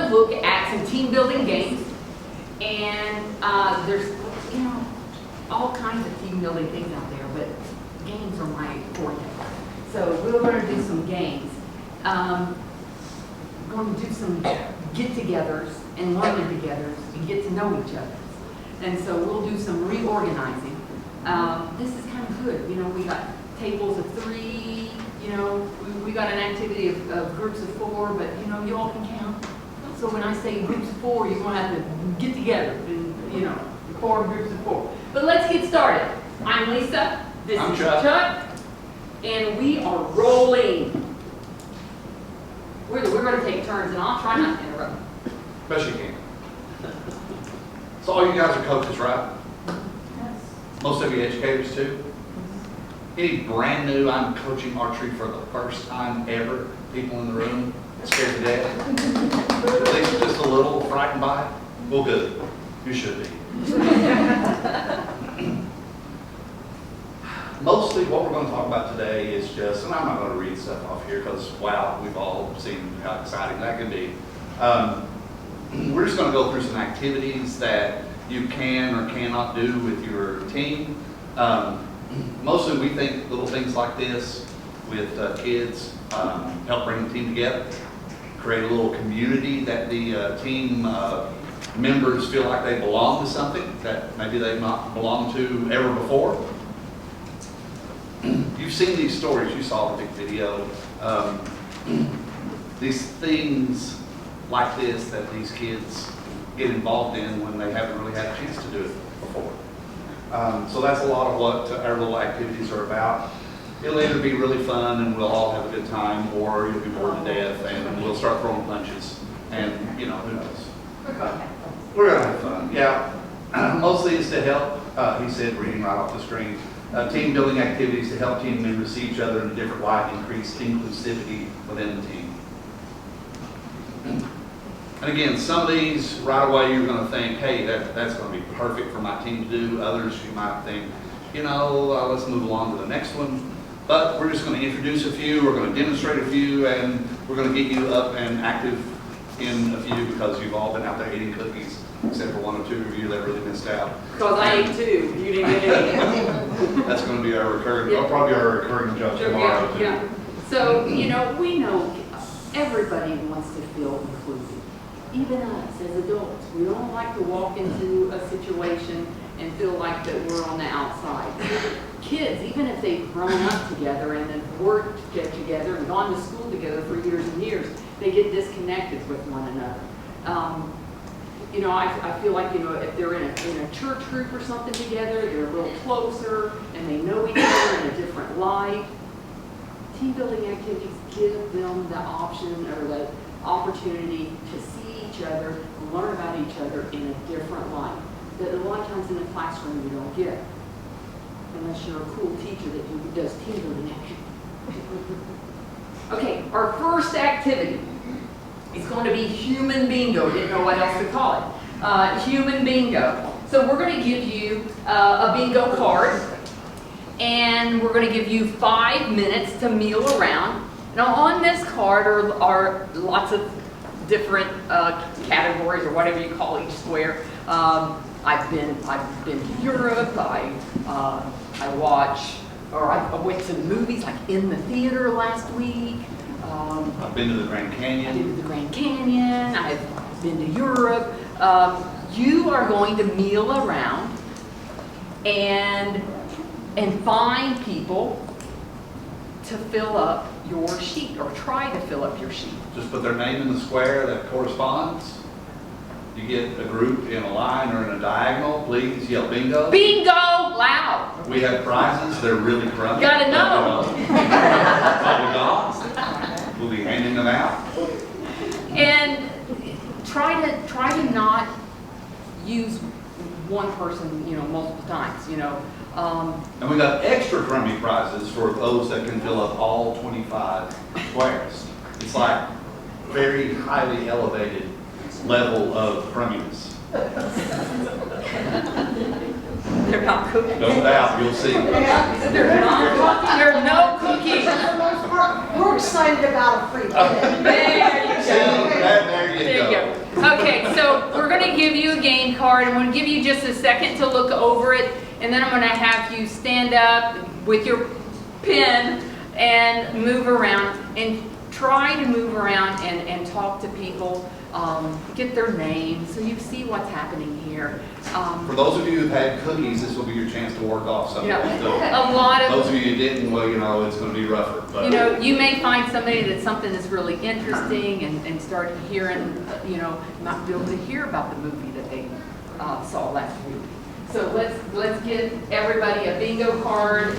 to look at some team building games, and there's, you know, all kinds of team building things out there, but games are my forte. So we're going to do some games. We're going to do some get-togethers and learning-togethers and get to know each other. And so we'll do some reorganizing. This is kind of good. You know, we got tables of 3. You know, we got an activity of groups of 4, but you know, you all can count. So when I say groups of 4, you're going to have to get together and, you know, 4 groups of 4. But let's get started. I'm Lisa. This is Chuck. And we are rolling. We're going to take turns, and I'll try not to interrupt. Best you can. So all you guys are coaches, right? Yes. Most of you educators too? Any brand new, I'm coaching archery for the first time ever, people in the room, scared to death? At least just a little frightened by it? Well, good. You should be. Mostly what we're going to talk about today is just, and I'm not going to read stuff off here because, wow, we've all seen how exciting that can be. We're just going to go through some activities that you can or cannot do with your team. Mostly we think little things like this with kids help bring the team together, create a little community that the team members feel like they belong to something that maybe they've not belonged to ever before. You've seen these stories, you saw the big video. These things like this that these kids get involved in when they haven't really had a chance to do it before. So that's a lot of what our little activities are about. It'll either be really fun and we'll all have a good time, or you'll be bored to death and we'll start throwing punches and, you know, who knows. We're going to have fun, yeah. Mostly it's to help, he said, reading right off the screen, team building activities to help team members see each other in a different light, increase inclusivity within the team. And again, some of these right away you're going to think, hey, that's going to be perfect for my team to do. Others you might think, you know, let's move along to the next one. But we're just going to introduce a few, we're going to demonstrate a few, and we're going to get you up and active in a few because you've all been out there eating cookies, except for 1 or 2 of you that really missed out. Because I ate 2. You didn't get any. That's going to be our recurring, probably our recurring joke tomorrow. Too. Yeah. So, you know, we know everybody wants to feel included. Even us as adults, we don't like to walk into a situation and feel like that we're on the outside. Kids, even if they've grown up together and then worked together and gone to school together for years and years, they get disconnected with one another. You know, I feel like, you know, if they're in a church group or something together, they're a little closer and they know each other in a different light. Team building activities give them the option or the opportunity to see each other, learn about each other in a different light that a lot of times in the classroom you don't get, unless you're a cool teacher that does team building activities. Okay, our first activity is going to be human bingo. Didn't know what else to call it. Human bingo. So we're going to give you a bingo card, and we're going to give you 5 minutes to meal around. Now on this card are lots of different categories, or whatever you call each square. I've been to Europe. I went to the movies, like in the theater last week. I've been to the Grand Canyon. I've been to the Grand Canyon. I've been to Europe. You are going to meal around and find people to fill up your sheet, or try to fill up your sheet. Just put their name in the square that corresponds. You get a group in a line or in a diagonal. Please yell bingo. Bingo! Loud! We have prizes. They're really crummy. Gotta know. We'll be handing them out. And try to not use one person, you know, multiple times, you know. And we got extra crummy prizes for those that can fill up all 25 squares. It's like very highly elevated level of crumminess. They're not cookies. No doubt, you'll see. They're not cookies. They're no cookies. For the most part, we're excited about a free kid. There you go. There you There you go. go. Okay, so we're gonna give you a game card. I'm gonna give you just a second to look over it, and then I'm gonna have you stand up with your pen and move around, and try to move around and talk to people, get their names, so you see what's happening here. For those of you who've had cookies, this will be your chance to work off some of Yeah, this stuff. a lot of, Those of you who didn't, well, you know, it's going to be rougher. But you know, you may find somebody that something is really interesting and start hearing, you know, not be able to hear about the movie that they saw last week. So let's give everybody a bingo card.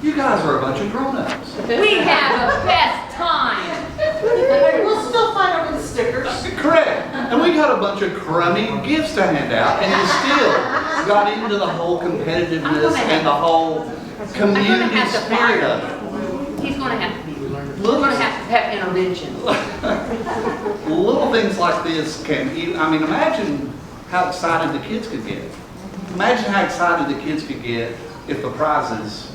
you guys are a bunch of grown-ups. We have a best time. We'll still fight over the stickers. Correct. And we got a bunch of crummy gifts to hand out, and you still got into the whole competitiveness and the whole community have to spirit fire of it. He's gonna have to be, we're gonna have to have intervention. Little things like this can, I mean, imagine how excited the kids could get. Imagine how excited the kids could get if the prizes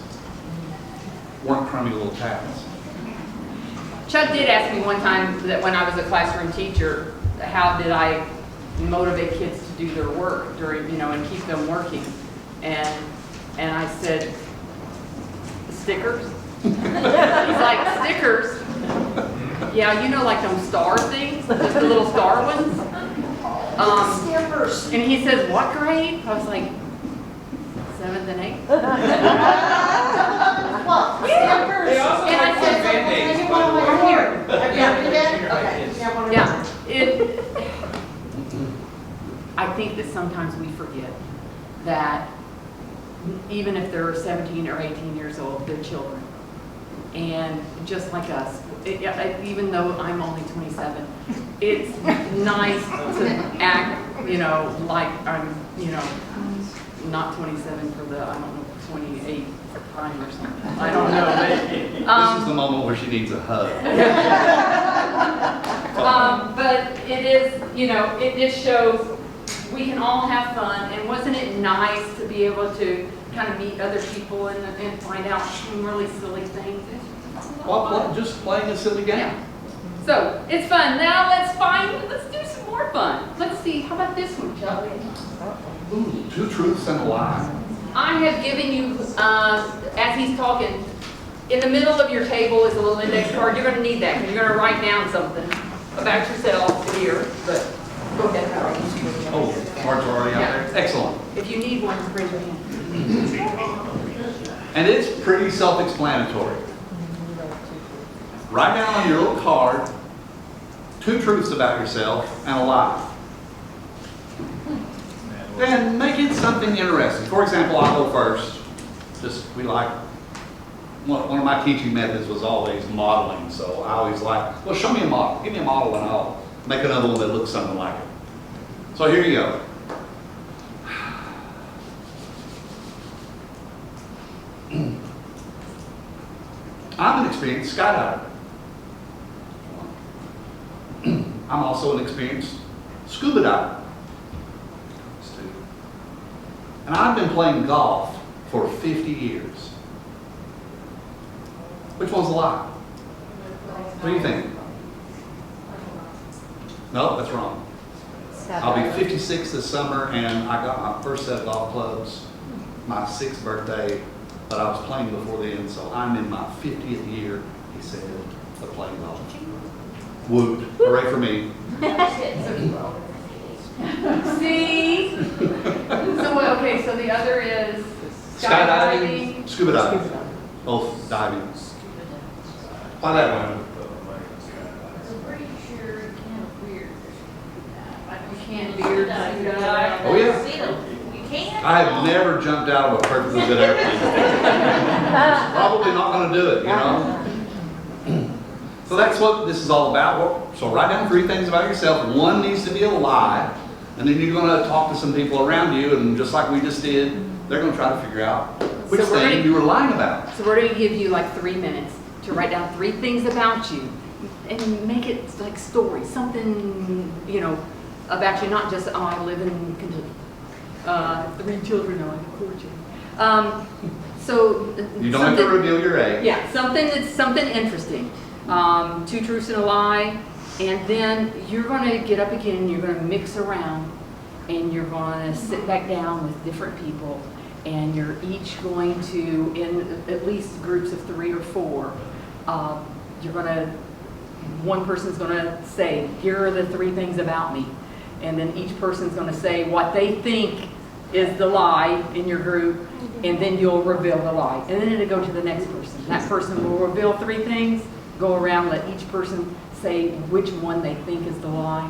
weren't crummy little towels. Chuck did ask me one time that when I was a classroom teacher, how did I motivate kids to do their work during, you know, and keep them working? And I said, stickers? He's like, stickers? Yeah, you know, like them star things, just the little star ones? Stampers. And he says, what grade? I was like, 7th and 8th. Well, stampers. They also And I like said, Band-Aids, "Can I get by one the way." over here? Have you ever did Sure, that? I Okay. did. Yeah, one over Yeah, here. I think that sometimes we forget that even if they're 17 or 18 years old, they're children. And just like us, even though I'm only 27, it's nice to act, you know, like I'm, you know, not 27 for the, I don't know, 28 time or something. I don't know, but, This is the moment where she needs a hug. but it is, you know, it just shows we can all have fun, and wasn't it nice to be able to kind of meet other people and find out some really silly things? Well, just playing a silly game. Yeah. So, it's fun. Now let's do some more fun. Let's see, how about this one, Chuck? Ooh, 2 truths and a lie. I have given you, as he's talking, in the middle of your table is a little index card. You're going to need that because you're going to write down something about yourself here. But go ahead, Howard. Oh, cards are already out Yeah. there. Excellent. If you need one, raise your hand. And it's pretty self-explanatory. Write down on your little card 2 truths about yourself and a lie. Then make it something interesting. For example, I'll go first. We like, one of my teaching methods was always modeling. So I always like, well, show me a model. Give me a model and I'll make another one that looks something like it. So here you go. I'm an experienced skydiver. I'm also an experienced scuba diver. And I've been playing golf for 50 years. Which one's a lie? What do you think? No, that's wrong. I'll be 56 this summer, and I got my first set of golf clubs my 6th birthday, but I was playing before then, so I'm in my 50th year, he said, of playing golf. Woot. Hooray for me. See? So, okay, so the other is Skydiving, scuba diving. Both diving. Why that one? I'm pretty sure you can't weird. You can't beard scuba dive. Oh, yeah. See them. You can't. I have never jumped out of a perfectly good airplane. Probably not going to do it, you know? So that's what this is all about. So write down 3 things about yourself. One needs to be a lie. And then you're going to talk to some people around you, and just like we just did, they're going to try to figure out which So we're thing gonna- you were lying about. So we're going to give you like 3 minutes to write down 3 things about you and make it like stories, something, you know, about you, not just, oh, I live in Kentucky. 3 children, I like 4 children. So You don't have to reveal your age. yeah, something interesting. 2 truths and a lie, and then you're going to get up again and you're going to mix around, and you're going to sit back down with different people, and you're each going to, in at least groups of 3 or 4, you're going to, one person's going to say, here are the 3 things about me, and then each person's going to say what they think is the lie in your group, and then you'll reveal the lie. And then it'll go to the next person. That person will reveal 3 things, go around, let each person say which one they think is the lie,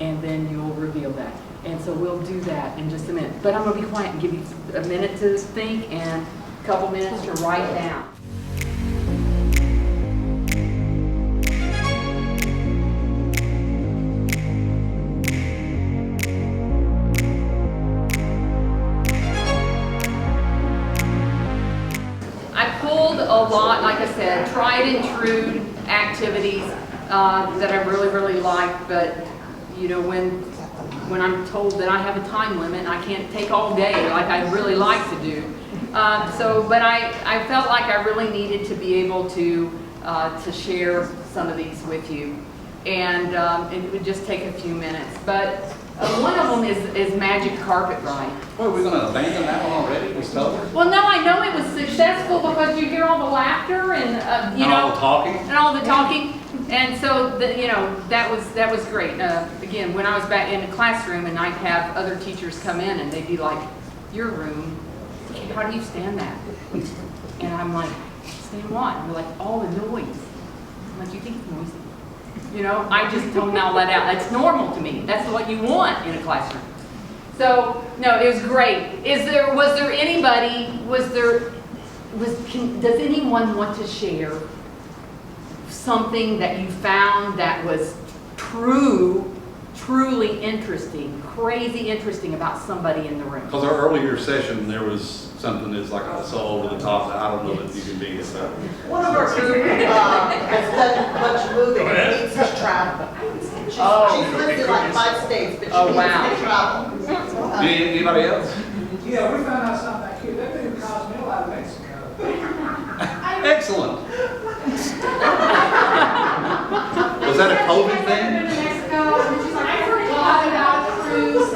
and then you'll reveal that. And so we'll do that in just a minute. But I'm going to be quiet and give you a minute to think and a couple minutes to write down. A lot, like I said, tried and true activities that I really like, but you know, when I'm told that I have a time limit and I can't take all day like I'd really like to do. But I felt like I really needed to be able to share some of these with you, and it would just take a few minutes. But one of them is Magic Carpet Ride. Well, are we going to abandon that one already? We told her? Well, no, I know it was successful because you hear all the laughter and you know, all the talking. and all the talking, and so you know, that was great. Again, when I was back in the classroom, and I'd have other teachers come in, and they'd be like, "Your room, how do you stand that?" And I'm like, "Stand what?" And they're like, "All the noise." I'm like, "You think it's noisy?" You know, I just don't know let out. That's normal to me. That's what you want in a classroom. So no, it was great. Was there anybody? Does anyone want to share something that you found that was truly interesting, crazy interesting about somebody in the room? Because our earlier session, there was something that's like so over the top that I don't know that you can be it. So. One of our group has done much moving and needs to travel. She's lived in like 5 states, but she needs to travel. Anybody else? Yeah, we found out something back here. They've been in Cozumel out of Mexico. Excellent. Was that a COVID thing? Mexico, and she's like, I forgot about the cruise.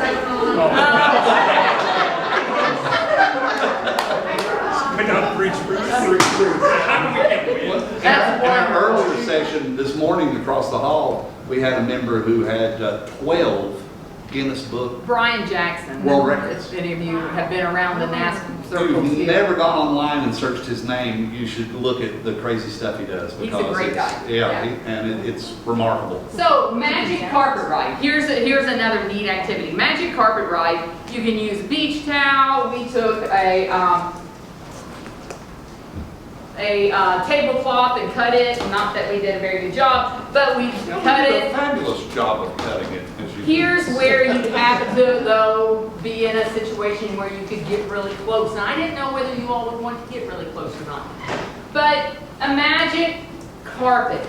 In our earlier session this morning across the hall, we had a member who had 12 Guinness Book Brian Jackson. World Records. If any of you have been around the NASCAR If circles. you've never gone online and searched his name, you should look at the crazy stuff he does. He's a great it's- guy. Yeah, Yeah. it's remarkable. So, Magic Carpet Ride. Here's another neat activity. Magic Carpet Ride, you can use beach towel. We took a tablecloth and cut it. Not that we did a very good job, but we cut You did it. a fabulous job of cutting it. Here's where you have to, though, be in a situation where you could get really close. And I didn't know whether you all would want to get really close or not. But a magic carpet.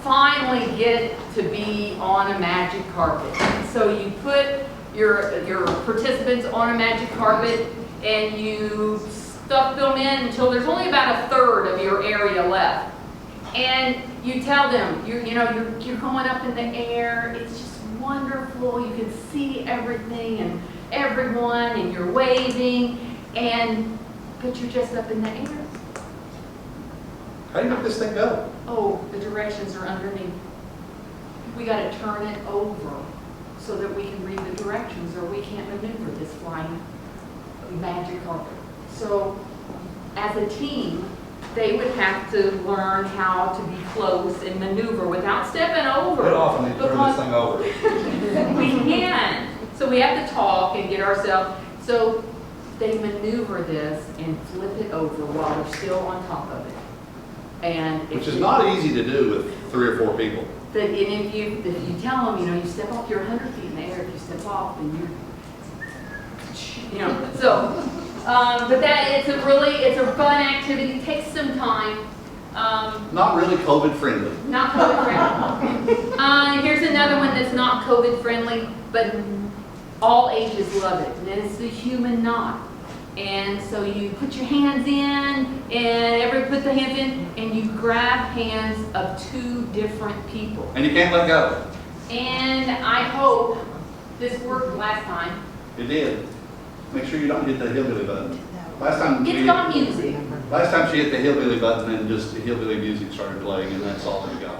Finally get to be on a magic carpet. So you put your participants on a magic carpet and you stuff them in until there's only about a third of your area left. And you tell them, you're going up in the air. It's just wonderful. You can see everything and everyone, and you're waving, but you're just up in the air. How do you make this thing go? Oh, the directions are underneath. We got to turn it over so that we can read the directions, or we can't maneuver this flying magic carpet. So, as a team, they would have to learn how to be close and maneuver without stepping over. Quite often they turn this thing over. We can. So we have to talk and get ourselves. So they maneuver this and flip it over while they're still on top of it. And Which is not easy to do with 3 or 4 people. And if you tell them, you step off, you're 100 feet in the air. If you step off, then so. But it's a fun activity. It takes some time. Not really COVID friendly. Not COVID friendly. Here's another one that's not COVID friendly, but all ages love it, and it's the human knot. And so you put your hands in, and everybody put the hands in, and you grab hands of two different people. And you can't let go. And I hope this worked last time. It did. Make sure you don't hit the hillbilly button. Last time It's got music. Last time she hit the hillbilly button and just the hillbilly music started playing, and that's all we got.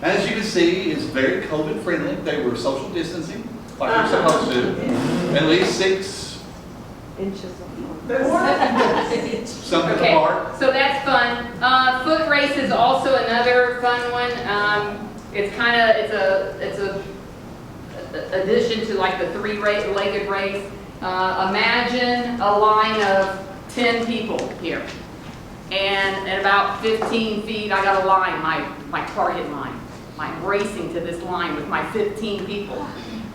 As you can see, it's very COVID friendly. They were social distancing, like you're supposed to. At least 6 something Okay, apart. so that's fun. Foot race is also another fun one. It's a addition to like the three-legged race. Imagine a line of 10 people here. And at about 15 feet, I got a line, my target line. I'm racing to this line with my 15 people.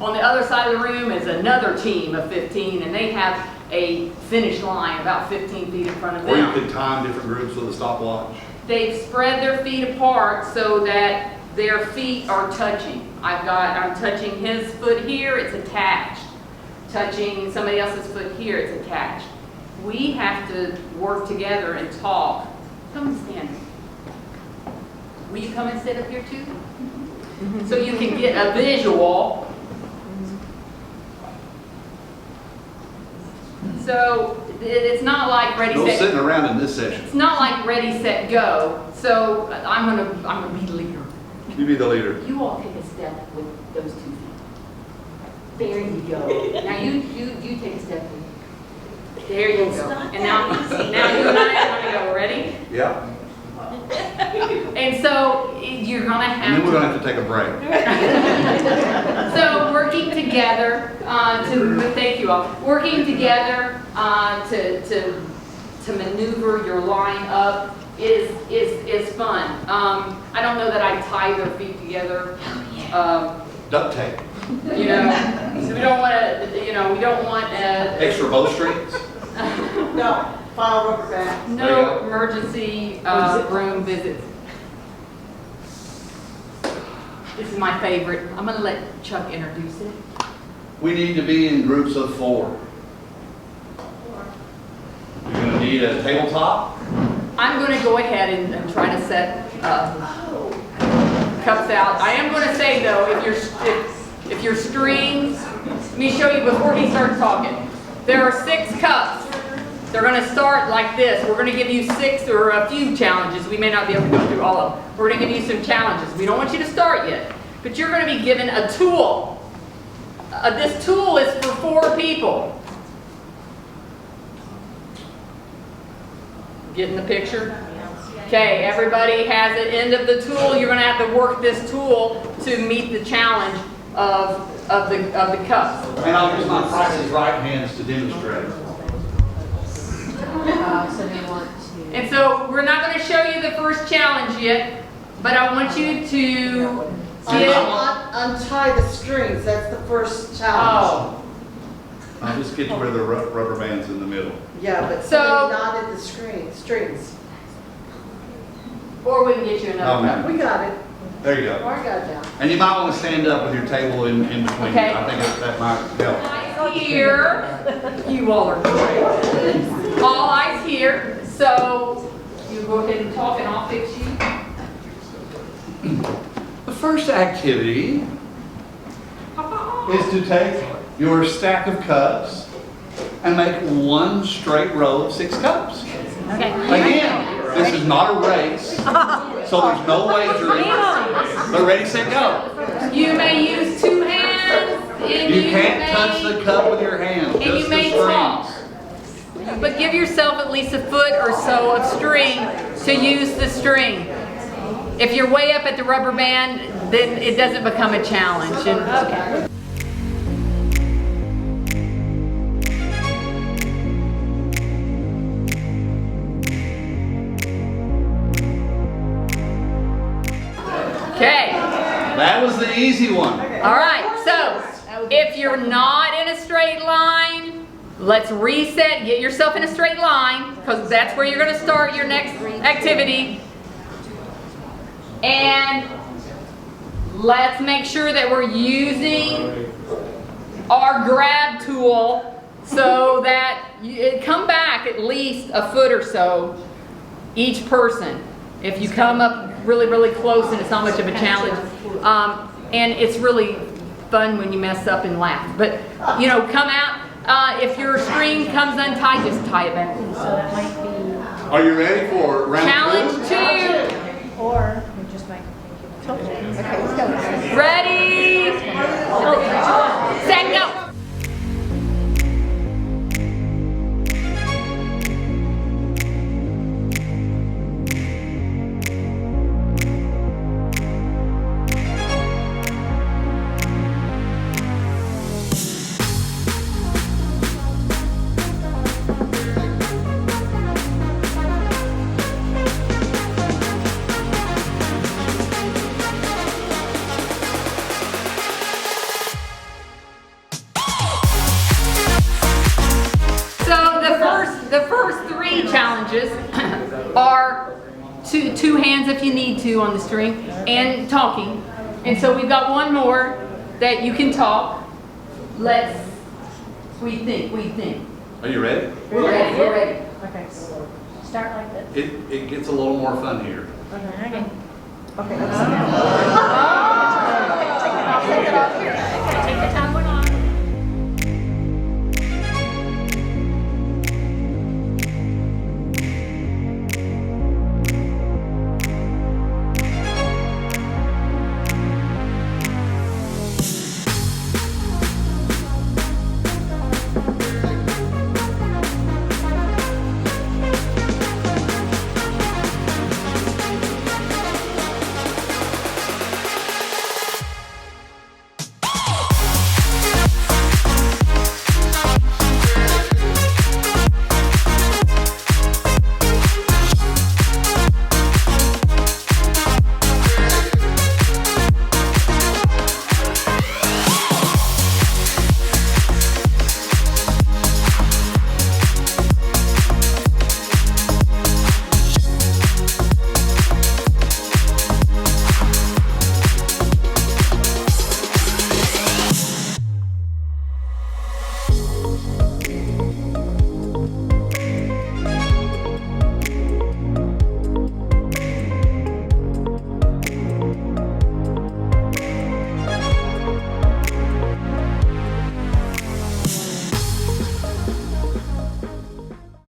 On the other side of the room is another team of 15, and they have a finish line about 15 feet in front of them. Or you could time different groups with a stopwatch. They've spread their feet apart so that their feet are touching. I'm touching his foot here, it's attached. Touching somebody else's foot here, it's attached. We have to work together and talk. Come and stand. Will you come and sit up here too? So you can get a visual. So it's not like ready, No set. sitting around in this session. It's not like ready, set, go. So I'm gonna be the leader. You be the leader. You all take a step with those 2 feet. There you go. Now you take a step. There you go. And now you and I are gonna go. Ready? Yeah. And so you're gonna And have then we're to. gonna have to take a break. So working together thank you all. Working together to maneuver your line up is fun. I don't know that I tie their feet together. Duct tape. So we don't want to. We don't want Extra bowstrings. No, file rubber band. There you no go. emergency room visits. This is my favorite. I'm gonna let Chuck introduce it. We need to be in groups of 4. You're gonna need a tabletop. I'm going to go ahead and try to set cups out. I am going to say though, if your strings, let me show you before he starts talking. There are 6 cups. They're going to start like this. We're going to give you 6 or a few challenges. We may not be able to go through all of them. We're going to give you some challenges. We don't want you to start yet, but you're going to be given a tool. This tool is for 4 people. Getting the picture? Okay, everybody has an end of the tool. You're going to have to work this tool to meet the challenge of the cups. And I'll use my Price is Right hands to demonstrate. So they want to. And so we're not going to show you the first challenge yet, but I want you to get. Untie the strings, that's the first challenge. Oh, I'll just get to where the rubber band's in the middle. Yeah, but So- somebody knotted the strings. or we can get you another Oh, cup. man. We got it. There you go. I got it down. And you might want to stand up with your table in between. Okay. I think that might help. Eyes here. You all are great. All eyes here. So you go ahead and talk and I'll fix you. The first activity is to take your stack of cups and make one straight row of 6 cups. Okay. Again, this is not a race, so there's no wagering. But ready, set, go. You may use 2 hands. And You can't touch may- the cup with your hands, And you just the may talk. strings. But give yourself at least a foot or so of string to use the string. If you're way up at the rubber band, then it doesn't become a challenge. And, okay. Okay. That was the easy one. All right, so if you're not in a straight line, let's reset, get yourself in a straight line, because that's where you're gonna start your next activity. And let's make sure that we're using our grab tool so that you come back at least a foot or so each person. If you come up really, really close and it's not much of a challenge. And it's really fun when you mess up and laugh. But, you know, come out. If your string comes untied, just tie it back. So that might be, Are you ready for round Challenge 2? 2. or we just might. Okay, let's go. Ready? Set, go. The first 3 challenges are two hands if you need to on the string and talking. And so we've got one more that you can talk. Let's, what do you think? Are you ready? We're ready. Okay, start like this. It gets a little more fun here. Okay. Okay, let's